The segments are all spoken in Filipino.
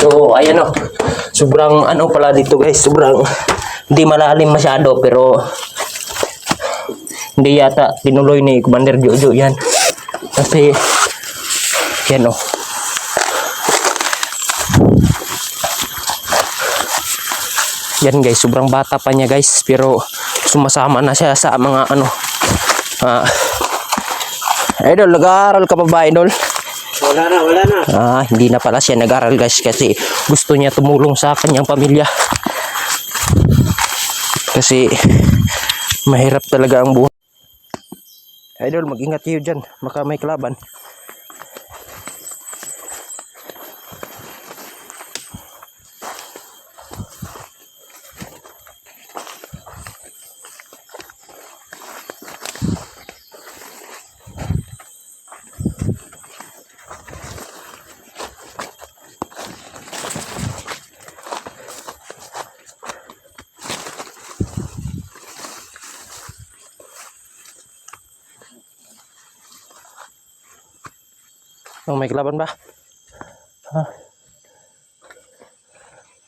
So ayan o. Sobrang ano pala dito guys. Sobrang hindi malalim masyado. Pero hindi yata tinuloy ni Commander Jojo yan. Kasi yan o. Yan guys. Sobrang bata pa niya guys. Pero sumasama na siya sa mga ano. Idol, nag-aaral ka pa ba, Idol? Wala na. Hindi na pala siya nag-aaral guys kasi gusto niya tumulong sa kanyang pamilya. Kasi mahirap talaga ang buhay. Idol, mag-ingat kayo dyan. Baka may kalaban. Oh, may kalaban ba?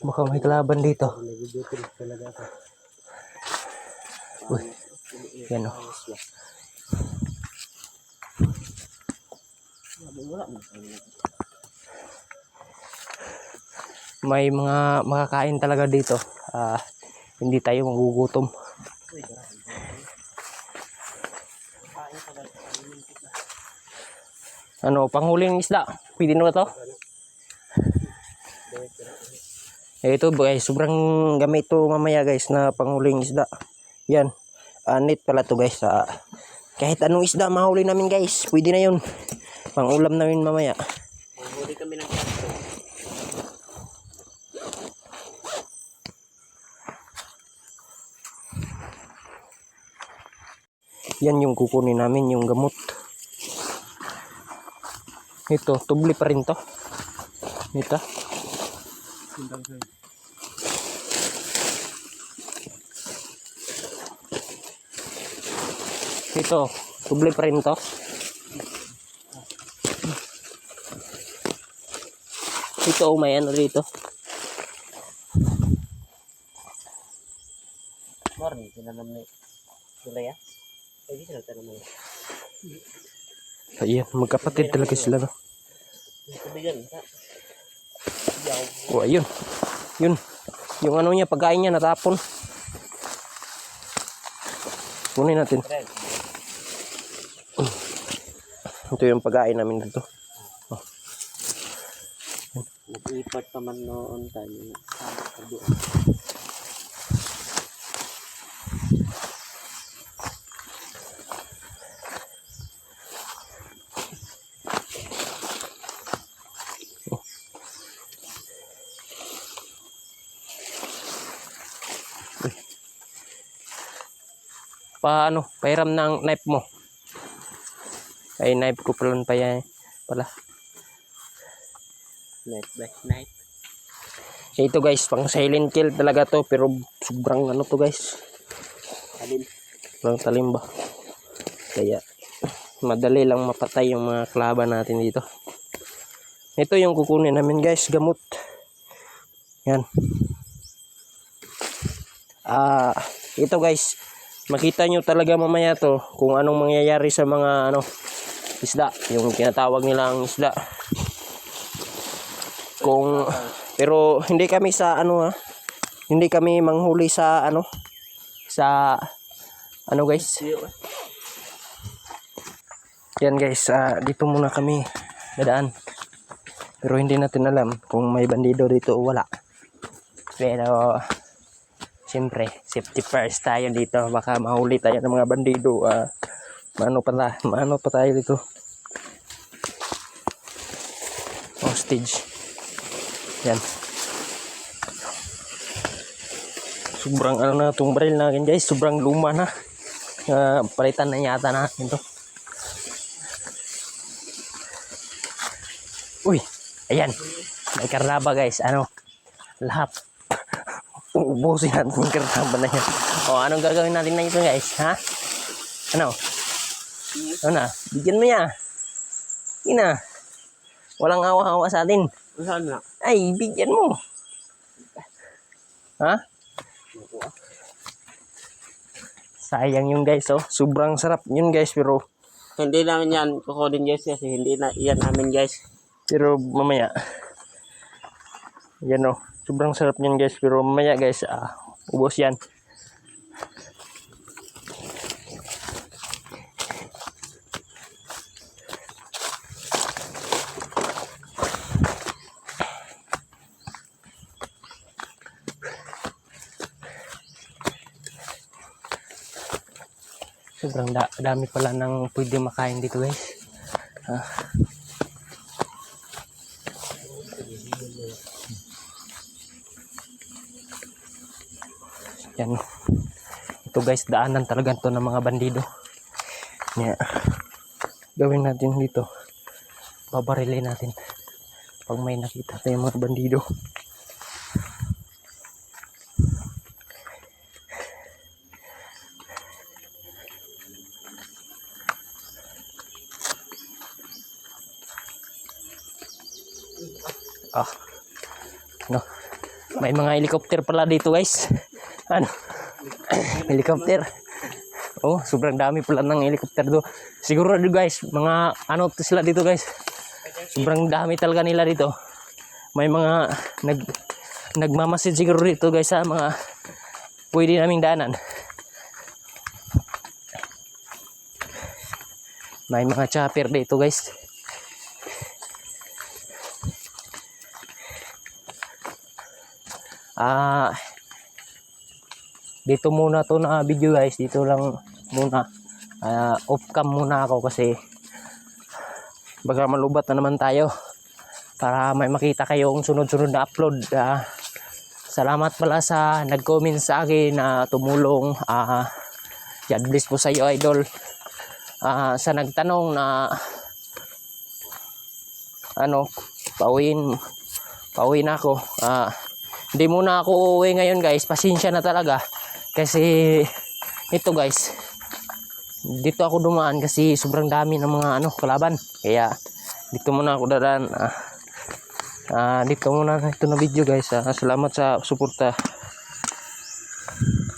Baka may kalaban dito. Uy, yan o. May mga makakain talaga dito. Hindi tayo magugutom. Ano, panghuling isda? Pwede na ba to? Ito guys, sobrang gamit to mamaya guys na panghuling isda. Yan. Net pala to guys. Kahit anong isda mahuli namin guys. Pwede na yun. Pangulam namin mamaya. Mahuli kami ng Yan yung kukunin namin, yung gamot. Ito, tubli pa rin to. Ito. Ito, tubli pa rin to. Ito, may ano dito. Morning, tinanam ni sila ya. Pwede sila tanam mo. Ayan, magkapatid talaga sila no. Oh, ayun. Yun. Yung ano niya, pagkain niya natapon. Kunin natin. Ito yung pagkain namin dito. Oh. Nag-ipot pa man noon tayo. Paano? Pahiram ng knife mo. Ay, knife ko pala pa yan. Knife. Ito guys, pang silent kill talaga to. Pero sobrang ano to guys. Talim. Sobrang talim ba? Kaya madali lang mapatay yung mga kalaban natin dito. Ito yung kukunin namin guys, gamot. Yan. Ito guys, makita nyo talaga mamaya to kung anong mangyayari sa mga ano isda, yung tinatawag nilang isda. Pero hindi kami sa ano hindi kami manghuli sa ano guys. Yan guys, dito muna kami dadaan. Pero hindi natin alam kung may bandido dito o wala. Pero siyempre, safety first tayo dito. Baka mahuli tayo ng mga bandido. Maano pa tayo dito. Hostage. Yan. Sobrang ano na itong baril natin guys. Sobrang luma na. Palitan na yata natin to. Uy, ayan. May karnaba guys. Lahat. Uubusin natin yung karnaba na yan. Anong gagawin natin na ito guys? Ha? Ano na? Bigyan mo niya. Yun na. Walang awa-awa sa atin. Saan na? Ay, bigyan mo. Ha? Sayang yung guys, oh. Sobrang sarap yun guys, pero Hindi namin yan kukunin guys kasi hindi na yan namin guys. mamaya. Yan oh. Sobrang sarap yun guys, pero mamaya guys, ubos yan. Sobrang dami pala ng pwede makain dito guys. Yan. Ito guys, daanan talaga to ng mga bandido. Yeah. Gawin natin dito. Babarilin natin. Pag may nakita tayong mga bandido. No. May mga helicopter pala dito guys. Ano? Helicopter. Oh, sobrang dami pala ng helicopter do. Siguro guys, mga ano to sila dito guys. Sobrang dami talaga nila dito. May mga nagmamasid siguro dito guys sa mga pwede naming daanan. May mga chopper dito guys. Dito muna to na video guys, dito lang muna. Off cam muna ako kasi baka malubat na naman tayo para may makita kayong sunod-sunod na upload. Salamat pala sa nag-comment sa akin na tumulong. God bless po sa iyo idol. Sa nagtanong na ano, pauwiin na ako. Hindi muna ako uuwi ngayon guys, pasensya na talaga kasi ito guys, dito ako dumaan kasi sobrang dami ng mga kalaban, kaya dito muna ako dadaan. Dito muna ito na video guys. Salamat sa suporta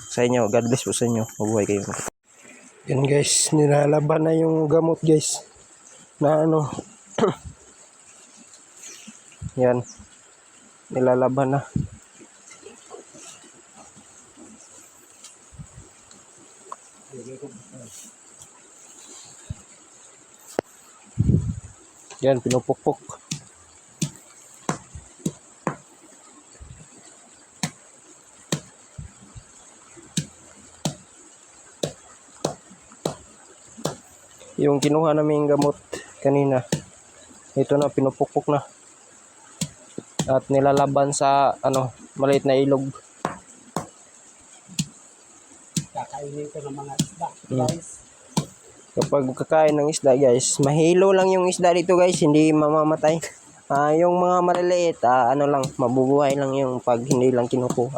sa inyo. God bless po sa inyo, mabuhay kayo. Yan guys, nilalaban na yung gamot guys na yan, nilalaban na. Yan, pinupukpok. Yung kinuha namin gamot kanina, ito na, pinupukpok na. At nilalaban sa maliit na ilog. Kakainin ko ng mga isda guys. Kapag kakain ng isda guys, mahilo lang yung isda dito guys, hindi mamamatay. Yung mga maliliit, lang, mabubuhay lang yung pag hindi lang kinukuha.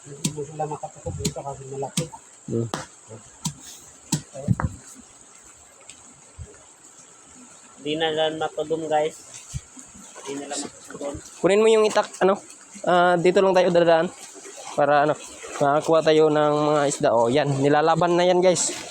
Hindi sila makatukog dito kasi malaki. Hindi na lang matudong guys. Hindi na lang matudong. Kunin mo yung itak, dito lang tayo dadaan para makakuha tayo ng mga isda. Yan, nilalaban na yan guys.